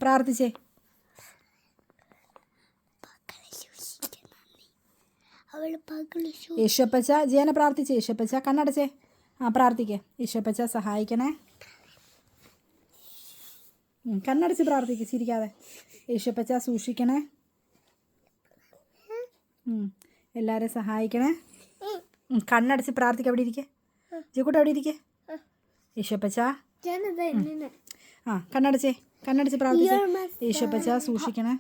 പ്രാർത്ഥിച്ചേ. യേശുപ്പച്ച ജിയാനെ പ്രാർത്ഥിച്ചേ. യേശുപ്പച്ച കണ്ണടച്ചേ. പ്രാർത്ഥിക്കേ. യേശുപ്പച്ച സഹായിക്കണേ. കണ്ണടച്ച് പ്രാർത്ഥിക്കുക, ചിരിക്കാതെ. യേശുപ്പച്ച സൂക്ഷിക്കണേ. എല്ലാവരെയും സഹായിക്കണേ. കണ്ണടച്ച് പ്രാർത്ഥിക്കുക. അവിടെ ഇരിക്കേ ജിക്കൂട്ട, അവിടെ ഇരിക്കേ. യേശുപ്പച്ച കണ്ണടച്ചേ. കണ്ണടച്ച് പ്രാർത്ഥിച്ചേ. യേശുപ്പച്ച സൂക്ഷിക്കണേ.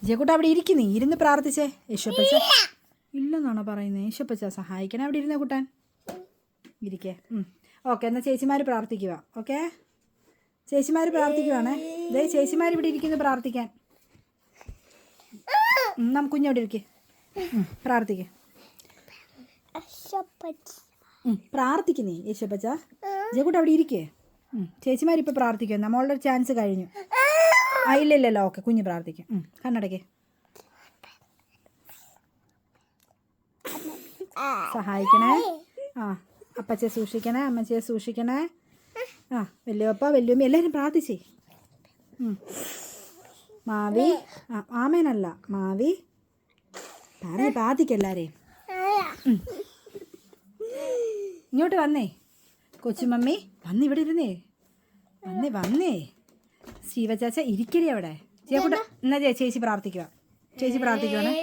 ജിക്കൂട്ട അവിടെ ഇരിക്കുന്നേ, ഇരുന്ന് പ്രാർത്ഥിച്ചേ. യേശുപ്പച്ച ഇല്ലെന്നാണോ പറയുന്നത്? യേശുപ്പച്ച സഹായിക്കണേ. അവിടെ ഇരുന്നേ കൂട്ടാൻ. ഇരിക്കേ. ഓക്കെ, എന്നാൽ ചേച്ചിമാർ പ്രാർത്ഥിക്കുക. ഓക്കെ, ചേച്ചിമാർ പ്രാർത്ഥിക്കുവാണേ. ദേ ചേച്ചിമാർ ഇവിടെ ഇരിക്കുന്നു പ്രാർത്ഥിക്കാൻ. കുഞ്ഞവിടെ ഇരിക്കേ. പ്രാർത്ഥിക്കേ. പ്രാർത്ഥിക്കുന്നേ യേശുപ്പച്ച. ജയക്കൂട്ട് അവിടെ ഇരിക്കേ. ചേച്ചിമാരിപ്പോൾ പ്രാർത്ഥിക്കുക. നമ്മളുടെ ഒരു ചാൻസ് കഴിഞ്ഞു. ഇല്ലല്ലോ. ഓക്കെ, കുഞ്ഞ് പ്രാർത്ഥിക്കും. കണ്ണടക്കേ. സഹായിക്കണേ. അപ്പച്ചയെ സൂക്ഷിക്കണേ. അമ്മച്ചയെ സൂക്ഷിക്കണേ. വല്യപ്പ വല്യമ്മ എല്ലാവരും പ്രാർത്ഥിച്ചേ. മാവി ആമേനല്ല മാവി പറഞ്ഞ് പ്രാർത്ഥിക്കെല്ലാരെയും. ഇങ്ങോട്ട് വന്നേ കൊച്ചുമമ്മി. ഇവിടെ ഇരുന്നേ. വന്നേ ശിവചാച്ച ഇരിക്കണേ അവിടെ. ചേക്കൂട്ട എന്നാ ചേച്ചി പ്രാർത്ഥിക്കുക. ചേച്ചി പ്രാർത്ഥിക്കുവാണേ.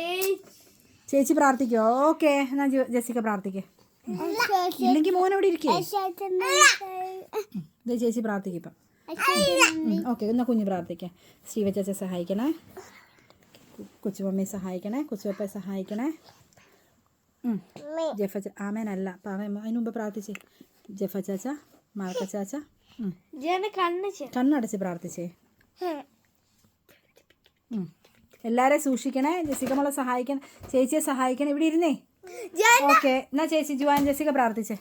ചേച്ചി പ്രാർത്ഥിക്കുവോ? ഓക്കെ, എന്നാ ജെസിക്ക പ്രാർത്ഥിക്കേ. ഇല്ലെങ്കിൽ മോനവിടെ ഇരിക്കേ. ഇതേ ചേച്ചി പ്രാർത്ഥിക്കും ഇപ്പം. ഓക്കെ, എന്നാൽ കുഞ്ഞ് പ്രാർത്ഥിക്കാം. ശിവചാച്ച സഹായിക്കണേ. കൊച്ചുമമ്മയെ സഹായിക്കണേ. കൊച്ചുപ്പയെ സഹായിക്കണേ. ജെഫച്ച ആമേനല്ല അതിന് മുമ്പ് പ്രാർത്ഥിച്ചേ. ജെഫ ചാച്ച, മാർക്ക ചാച്ച കണ്ണടച്ച് പ്രാർത്ഥിച്ചേ. എല്ലാവരെയും സൂക്ഷിക്കണേ. ജെസിക്ക മോളെ സഹായിക്കണം. ചേച്ചിയെ സഹായിക്കണം. ഇവിടെ ഇരുന്നേ. ഓക്കെ, എന്നാ ചേച്ചി ജുവാൻ ജെസിക്ക പ്രാർത്ഥിച്ചേ.